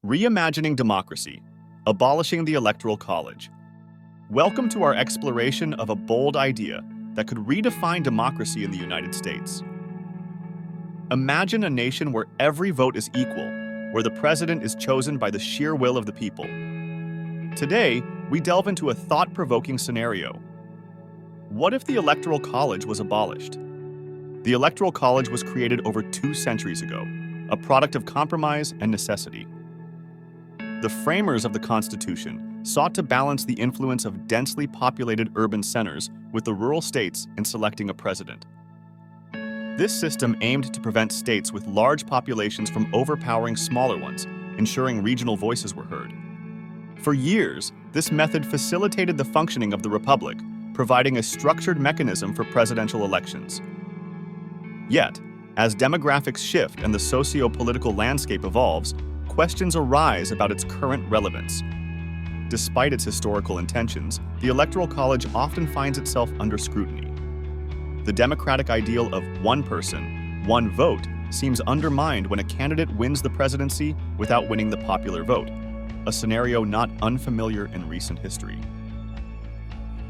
Reimagining Democracy, Abolishing the Electoral College. Welcome to our exploration of a bold idea that could redefine democracy in the United States. Imagine a nation where every vote is equal, where the president is chosen by the sheer will of the people. Today, we delve into a thought-provoking scenario. What if the Electoral College was abolished? The Electoral College was created over 2 centuries ago, a product of compromise and necessity. The framers of the Constitution sought to balance the influence of densely populated urban centers with the rural states in selecting a president. This system aimed to prevent states with large populations from overpowering smaller ones, ensuring regional voices were heard. For years, this method facilitated the functioning of the republic, providing a structured mechanism for presidential elections. Yet, as demographics shift and the socio-political landscape evolves, questions arise about its current relevance. Despite its historical intentions, the Electoral College often finds itself under scrutiny. The democratic ideal of one person, one vote seems undermined when a candidate wins the presidency without winning the popular vote, a scenario not unfamiliar in recent history.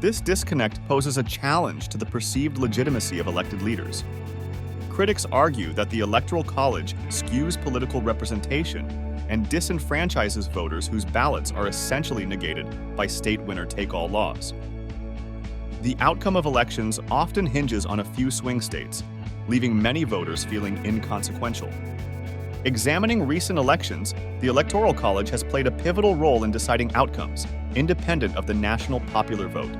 This disconnect poses a challenge to the perceived legitimacy of elected leaders. Critics argue that the Electoral College skews political representation and disenfranchises voters whose ballots are essentially negated by state winner-take-all laws. The outcome of elections often hinges on a few swing states, leaving many voters feeling inconsequential. Examining recent elections, the Electoral College has played a pivotal role in deciding outcomes, independent of the national popular vote.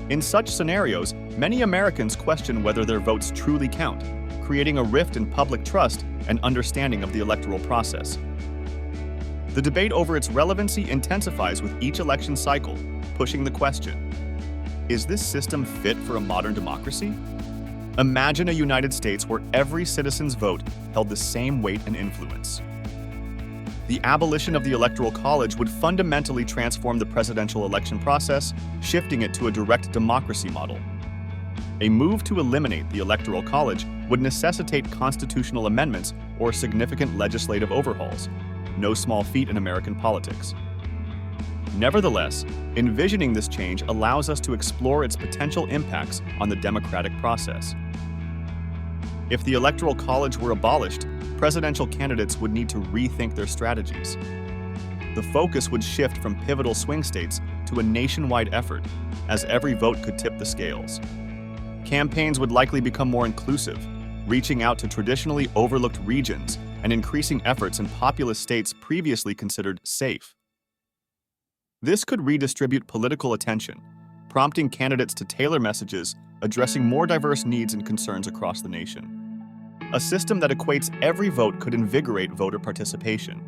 In such scenarios, many Americans question whether their votes truly count, creating a rift in public trust and understanding of the electoral process. The debate over its relevancy intensifies with each election cycle, pushing the question: is this system fit for a modern democracy? Imagine a United States where every citizen's vote held the same weight and influence. The abolition of the Electoral College would fundamentally transform the presidential election process, shifting it to a direct democracy model. A move to eliminate the Electoral College would necessitate constitutional amendments or significant legislative overhauls, no small feat in American politics. Nevertheless, envisioning this change allows us to explore its potential impacts on the democratic process. If the Electoral College were abolished, presidential candidates would need to rethink their strategies. The focus would shift from pivotal swing states to a nationwide effort, as every vote could tip the scales. Campaigns would likely become more inclusive, reaching out to traditionally overlooked regions and increasing efforts in populous states previously considered safe. This could redistribute political attention, prompting candidates to tailor messages addressing more diverse needs and concerns across the nation. A system that equates every vote could invigorate voter participation.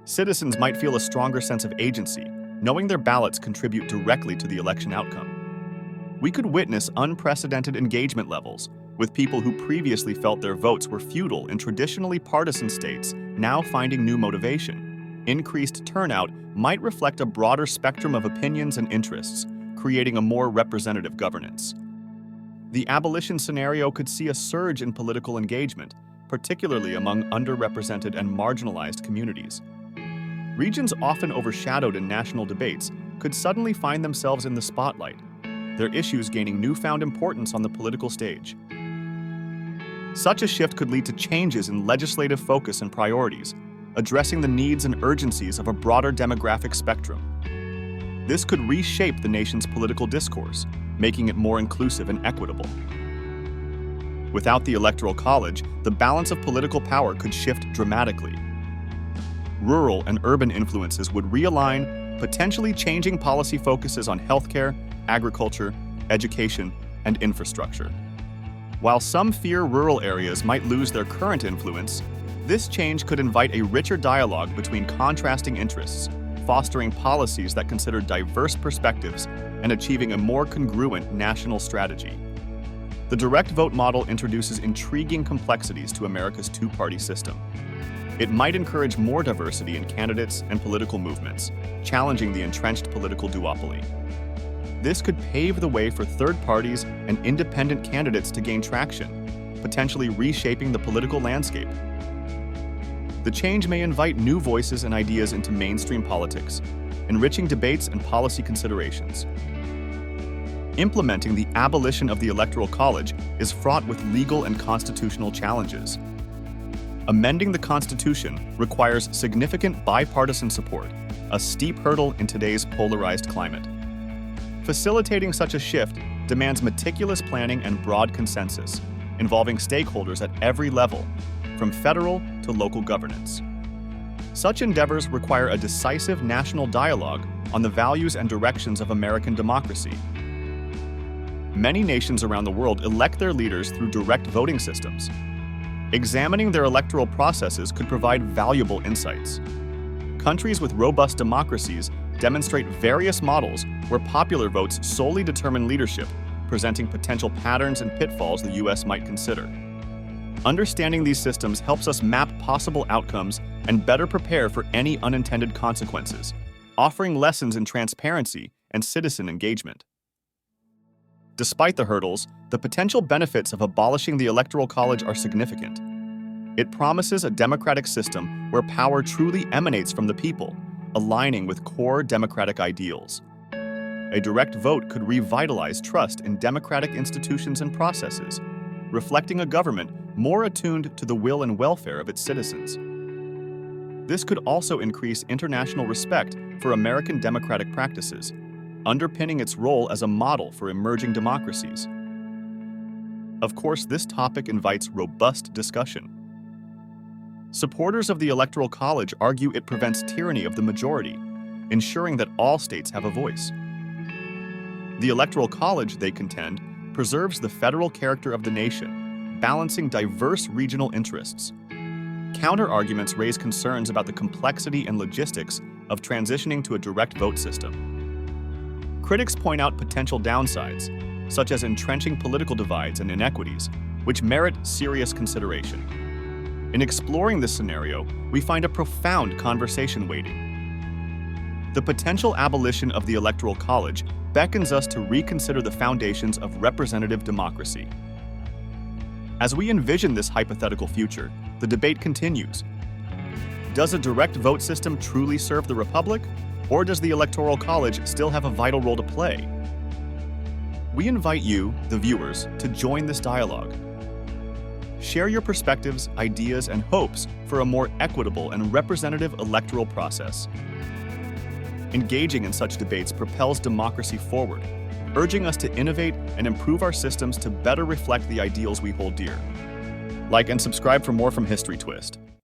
Citizens might feel a stronger sense of agency, knowing their ballots contribute directly to the election outcome. We could witness unprecedented engagement levels, with people who previously felt their votes were futile in traditionally partisan states now finding new motivation. Increased turnout might reflect a broader spectrum of opinions and interests, creating a more representative governance. The abolition scenario could see a surge in political engagement, particularly among underrepresented and marginalized communities. Regions often overshadowed in national debates could suddenly find themselves in the spotlight, their issues gaining newfound importance on the political stage. Such a shift could lead to changes in legislative focus and priorities, addressing the needs and urgencies of a broader demographic spectrum. This could reshape the nation's political discourse, making it more inclusive and equitable. Without the Electoral College, the balance of political power could shift dramatically. Rural and urban influences would realign, potentially changing policy focuses on healthcare, agriculture, education, and infrastructure. While some fear rural areas might lose their current influence, this change could invite a richer dialogue between contrasting interests, fostering policies that consider diverse perspectives and achieving a more congruent national strategy. The direct vote model introduces intriguing complexities to America's two-party system. It might encourage more diversity in candidates and political movements, challenging the entrenched political duopoly. This could pave the way for third parties and independent candidates to gain traction, potentially reshaping the political landscape. The change may invite new voices and ideas into mainstream politics, enriching debates and policy considerations. Implementing the abolition of the Electoral College is fraught with legal and constitutional challenges. Amending the Constitution requires significant bipartisan support, a steep hurdle in today's polarized climate. Facilitating such a shift demands meticulous planning and broad consensus, involving stakeholders at every level, from federal to local governance. Such endeavors require a decisive national dialogue on the values and directions of American democracy. Many nations around the world elect their leaders through direct voting systems. Examining their electoral processes could provide valuable insights. Countries with robust democracies demonstrate various models where popular votes solely determine leadership, presenting potential patterns and pitfalls the U.S. might consider. Understanding these systems helps us map possible outcomes and better prepare for any unintended consequences, offering lessons in transparency and citizen engagement. Despite the hurdles, the potential benefits of abolishing the Electoral College are significant. It promises a democratic system where power truly emanates from the people, aligning with core democratic ideals. A direct vote could revitalize trust in democratic institutions and processes, reflecting a government more attuned to the will and welfare of its citizens. This could also increase international respect for American democratic practices, underpinning its role as a model for emerging democracies. Of course, this topic invites robust discussion. Supporters of the Electoral College argue it prevents tyranny of the majority, ensuring that all states have a voice. The Electoral College, they contend, preserves the federal character of the nation, balancing diverse regional interests. Counter-arguments raise concerns about the complexity and logistics of transitioning to a direct vote system. Critics point out potential downsides, such as entrenching political divides and inequities, which merit serious consideration. In exploring this scenario, we find a profound conversation waiting. The potential abolition of the Electoral College beckons us to reconsider the foundations of representative democracy. As we envision this hypothetical future, the debate continues. Does a direct vote system truly serve the Republic? Or does the Electoral College still have a vital role to play? We invite you, the viewers, to join this dialogue. Share your perspectives, ideas, and hopes for a more equitable and representative electoral process. Engaging in such debates propels democracy forward, urging us to innovate and improve our systems to better reflect the ideals we hold dear. Like and subscribe for more from History Twist.